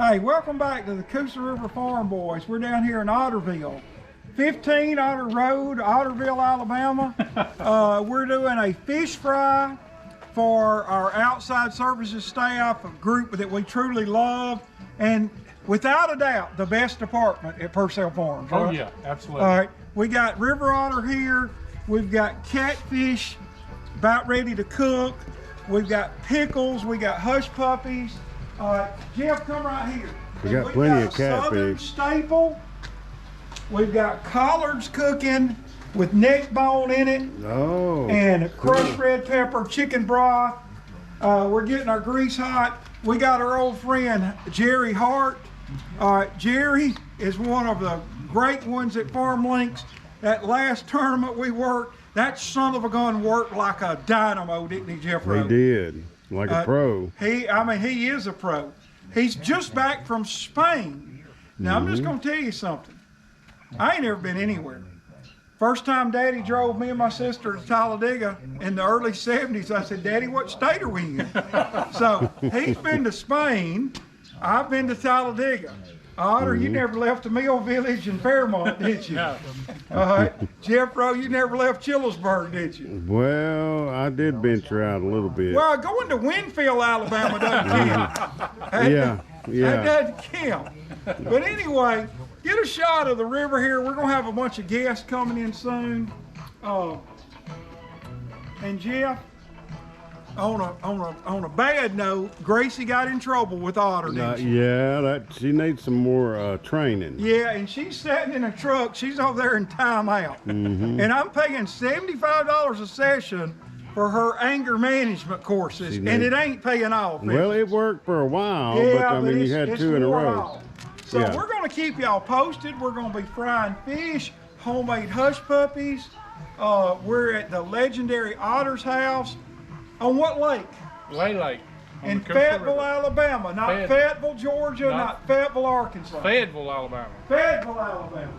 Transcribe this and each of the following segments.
Hey, welcome back to the Coosa River Farm Boys. We're down here in Otterville, 15 Otter Road, Otterville, Alabama. We're doing a fish fry for our outside services staff, a group that we truly love, and without a doubt, the best department at Pursell Farms. Right? Oh yeah, absolutely. All right, we got river otter here. We've got catfish about ready to cook. We've got pickles. We got hush puppies. Jeff, come right here. We got plenty of Southern catfish. staple. We've got collards cooking with neck bone in it. Oh. And crushed red pepper, chicken broth. We're getting our grease hot. We got our old friend Jerry Hart. Jerry is one of the great ones at Farm Links. That last tournament we worked, that son of a gun worked like a dynamo, didn't he, Jeff? He did, like a pro. He is a pro. He's just back from Spain. Now, I'm just going to tell you something. I ain't never been anywhere. First time Daddy drove me and my sister to Talladega in the early 70s, I said, Daddy, what state are we in? So he's been to Spain. I've been to Talladega. Otter, you never left the Mill Village in Fairmont, did you? No. Jeffro, you never left Chillersburg, did you? Well, I did venture out a little bit. Well, going to Winfield, Alabama doesn't count. Yeah. That doesn't count. But anyway, get a shot of the river here. We're gonna have a bunch of guests coming in soon. And Jeff, on a bad note, Gracie got in trouble with Otter, didn't she? Yeah, she needs some more training. Yeah, and she's sitting in a truck. She's over there in timeout. And I'm paying $75 a session for her anger management courses, and it ain't paying off. Well, it worked for a while, yeah, but I mean, you had two in a row. So we're going to keep y'all posted. We're going to be frying fish, homemade hush puppies. We're at the legendary Otter's house. On what lake? Lay Lake. In Fayetteville, Alabama. Not Fayetteville, Georgia, not Fayetteville, Arkansas. Fayetteville, Alabama. Fayetteville, Alabama.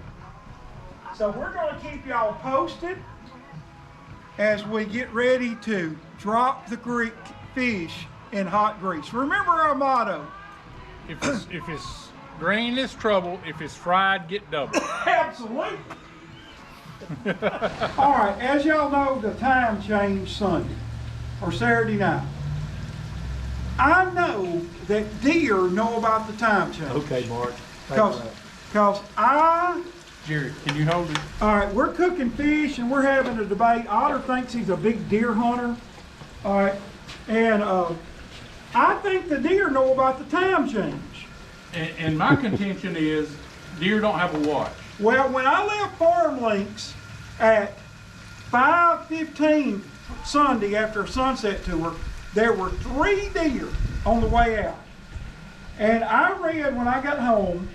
So we're going to keep y'all posted as we get ready to drop the Greek fish in hot grease. Remember our motto. If it's green, it's trouble. If it's fried, get double. Absolutely. All right, as y'all know, the time changed Sunday or Saturday night. I know that deer know about the time change. Okay, Mark. Because Jerry, can you hold it? all right, we're cooking fish and we're having a debate. Otter thinks he's a big deer hunter. All right, and I think the deer know about the time change. And my contention is deer don't have a watch. Well, when I left Farm Links at 5:15 Sunday after a sunset tour, there were 3 deer on the way out. And I read when I got home,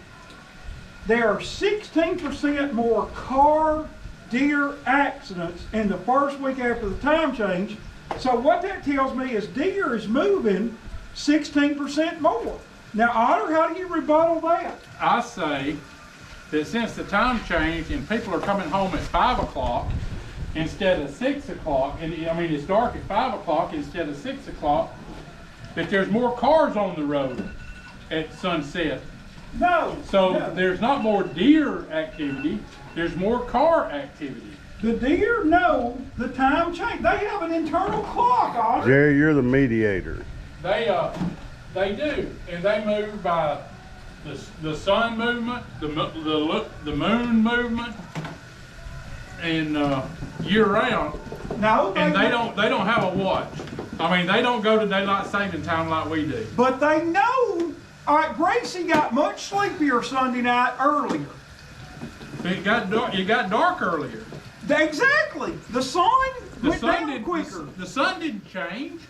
there are 16% more car-deer accidents in the first week after the time change. So what that tells me is deer is moving 16% more. Now, Otter, how do you rebuttal that? I say that since the time changed and people are coming home at 5 o'clock instead of 6 o'clock, and I mean it's dark at 5 o'clock instead of 6 o'clock, that there's more cars on the road at sunset. No. So there's not more deer activity, there's more car activity. The deer know the time change. They have an internal clock, Otter. Jerry, you're the mediator. They do, and they move by the sun movement, the moon movement, and year round. No, And they don't have a watch. I mean, they don't go to daylight saving time like we do. But they know. All right, Gracie got much sleepier Sunday night earlier. It got dark earlier. Exactly. The sun went down quicker. The sun didn't change.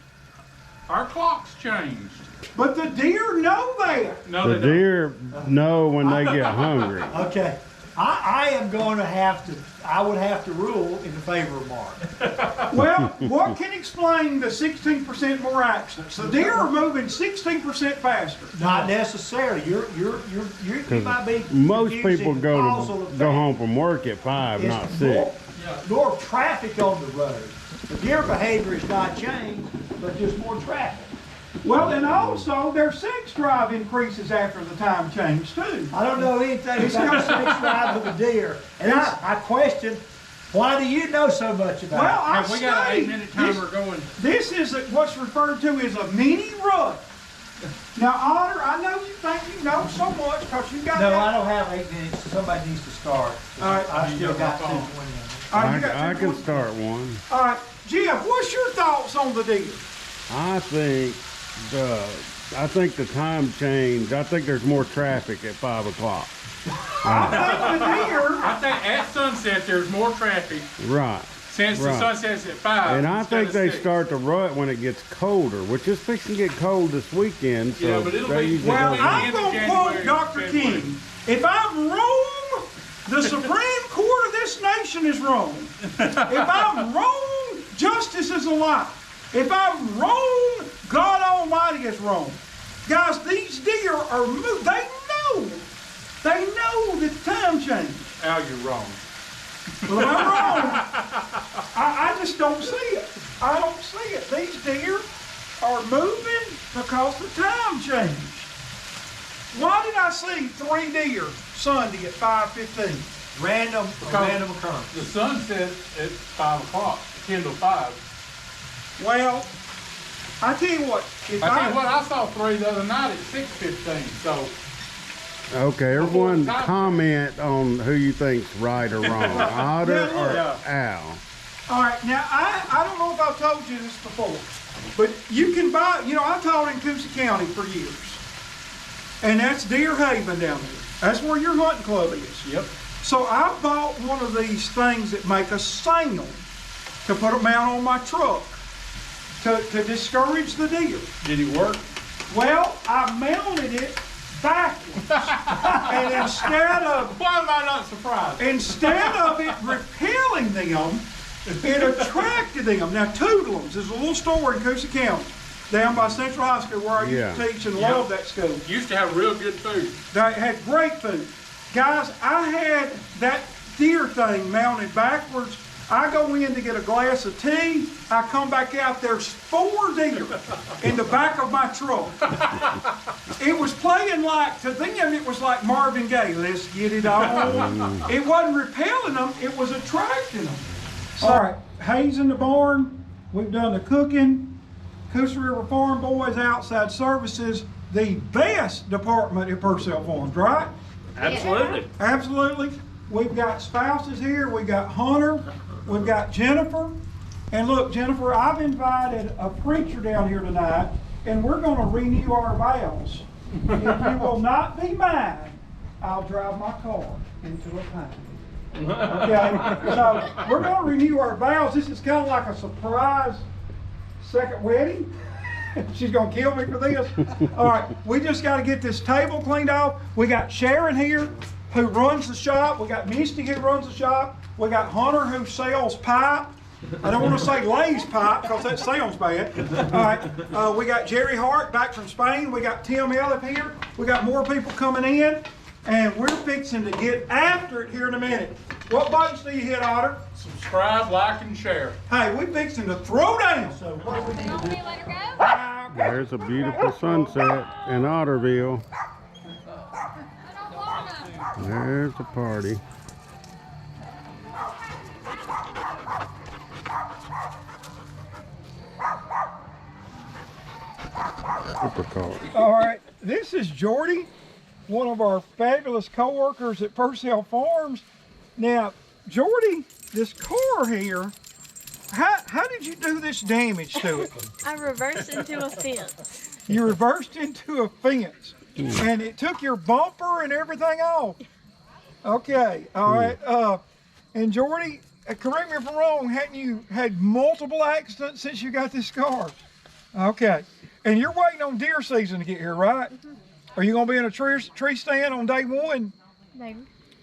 Our clocks changed. But the deer know that. No, The they don't. deer know when they get hungry. Okay, I am going to I would have to rule in favor of Mark. Well, what can explain the 16% more accidents? The deer are moving 16% faster. Not necessarily. You might be Most confusing people the go causal effect. home from work at 5, It's not 6. more traffic on the road. The deer behavior is not changed, but just more traffic. Well, and also their sex drive increases after the time change too. I don't know anything about the sex drive of a deer. And I question, why do you know so much about Well, it? I Have we got an say 8-minute timer going? This is what's referred to as a mini rut. Now, Otter, I know you think you know so much because you got No, that. I don't have 8 minutes. Somebody needs to start. All right. I still got 2 phone. All right, you got I two can points. start one. All right, Jim, what's your thoughts on the deer? I think the time change, I think there's more traffic at 5 o'clock. I think the deer. I think at sunset there's more traffic Right. since the Right. sun sets at 5. And I instead think of they 6. start to rut when it gets colder, which is fixing to get cold this weekend. So Yeah, but it'll they be- usually Well, go- I'm end of going to January, quote Dr. February. King. If I'm wrong, the Supreme Court of this nation is wrong. If I'm wrong, justice is a lie. If I'm wrong, God Almighty is wrong. Guys, these deer are moved. They know the time change. Al, you're wrong. Well, if I'm wrong, I just don't see it. I don't see it. These deer are moving because the time changed. Why did I see 3 deer Sunday at 5:15? Random occurrence. The sun sets at 5 o'clock, 10 to 5. Well, I tell you what. If I tell you what, I saw 3 the other night at 6:15. So Okay, everyone Before- comment on who you think's right or wrong, Otter or Yeah. Al. All right, now I don't know if I've told you this before, but you can buy. I taught in Coosa County for years, and that's Deer Haven down there. That's where your hunting club is. yep. So I bought one of these things that make a sound to put a mount on my truck to discourage the deer. Did it work? Well, I mounted it backwards, and Why am I not surprised? instead of it repelling them, it attracted them. Now, Toodlums is a little store in Coosa County, down by Central High School, where I used to teach and loved that school. Used to have real good food. They had great food. Guys, I had that deer thing mounted backwards. I go in to get a glass of tea. I come back out, there's 4 deer in the back of my truck. It was playing like, to them, it was like Marvin Gaye, let's get it on. It wasn't repelling them, it was attracting them. All right, Hayes in the barn. We've done the cooking. Coosa River Farm Boys Outside Services, the best department at Pursell Farms, right? Absolutely. Absolutely. We've got spouses here. We've got Hunter. We've got Jennifer. And look, Jennifer, I've invited a preacher down here tonight, and we're going to renew our vows. If you will not be mine, I'll drive my car into a pine. Okay? So we're going to renew our vows. This is kind of like a surprise second wedding. She's gonna kill me for this. All right, we just got to get this table cleaned off. We got Sharon here who runs the shop. We got Misty who runs the shop. We got Hunter who sells pipe. I don't want to say Lay's pipe because that sounds bad. All right, we got Jerry Hart back from Spain. We got Tim Elliott here. We got more people coming in, and we're fixing to get after it here in a minute. What buttons do you hit, Otter? Subscribe, like, and share. Hey, we're fixing to throw down. So what do we need to do? Let her go. There's a beautiful sunset in Otterville. I don't want to. There's the party. Supercar. All right, this is Jordy, one of our fabulous co-workers at Pursell Farms. Now, Jordy, this car here, how did you do this damage to it? I reversed into a fence. You reversed into a fence, and it took your bumper and everything off. Okay, all right. And Jordy, correct me if I'm wrong, hadn't you had multiple accidents since you got this car? Okay, and you're waiting on deer season to get here, right? Are you gonna be in a tree stand on day 1? Maybe.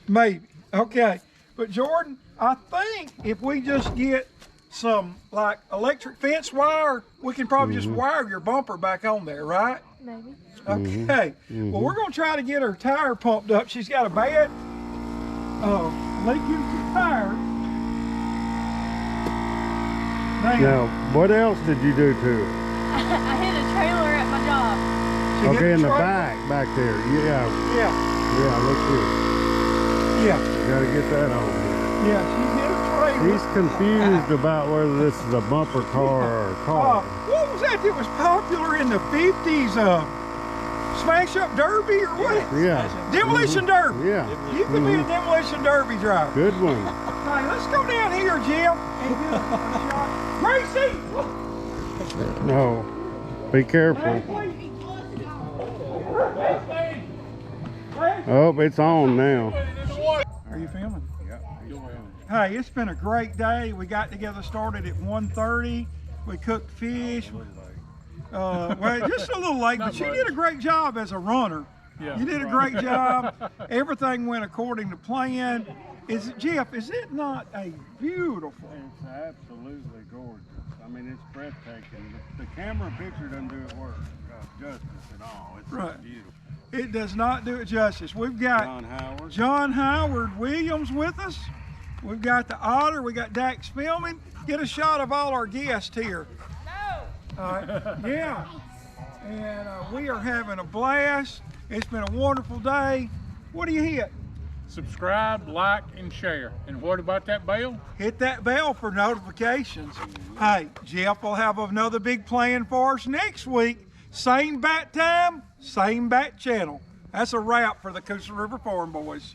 Maybe. Okay. But Jordan, I think if we just get some like electric fence wire, we can probably just wire your bumper back on there, right? Maybe. Okay. Well, we're gonna try to get her tire pumped up. She's got a bad leak in the tire. Now, Now, what else did you do to it? I hit a trailer at Okay, in the Trailer. back there. Yeah, Yeah, yeah, look here. yeah, Gotta get that on here. yeah, she hit a trailer. He's confused about whether this is a bumper car or a car. What was that was popular in the 50s? Smash Up Derby or what? Yeah. Demolition Derby. Yeah. You could be a Demolition Derby driver. Good one. Hey, let's go down here, Jim. And do a shot. Gracie! No. Be careful. Oh, it's on now. Are you filming? Hey, it's been a great day. We got together, started at 1:30. We cooked fish. Well, just a little late, but you did a great job as a runner. Yeah, You did a great job. Everything went according to plan. Jeff, is it not a beautiful? It's absolutely gorgeous. I mean, it's breathtaking. The camera picture doesn't do it justice at all. It's Right. beautiful. It does not do it justice. We've got John Howard Williams with us. We've got the Otter. We got Dax filming. Get a shot of all our guests here. Yeah. And we are having a blast. It's been a wonderful day. What do you hit? Subscribe, like, and share. And what about that bell? Hit that bell for notifications. Hey, Jeff will have another big plan for us next week. Same bat time, same bat channel. That's a wrap for the Coosa River Farm Boys.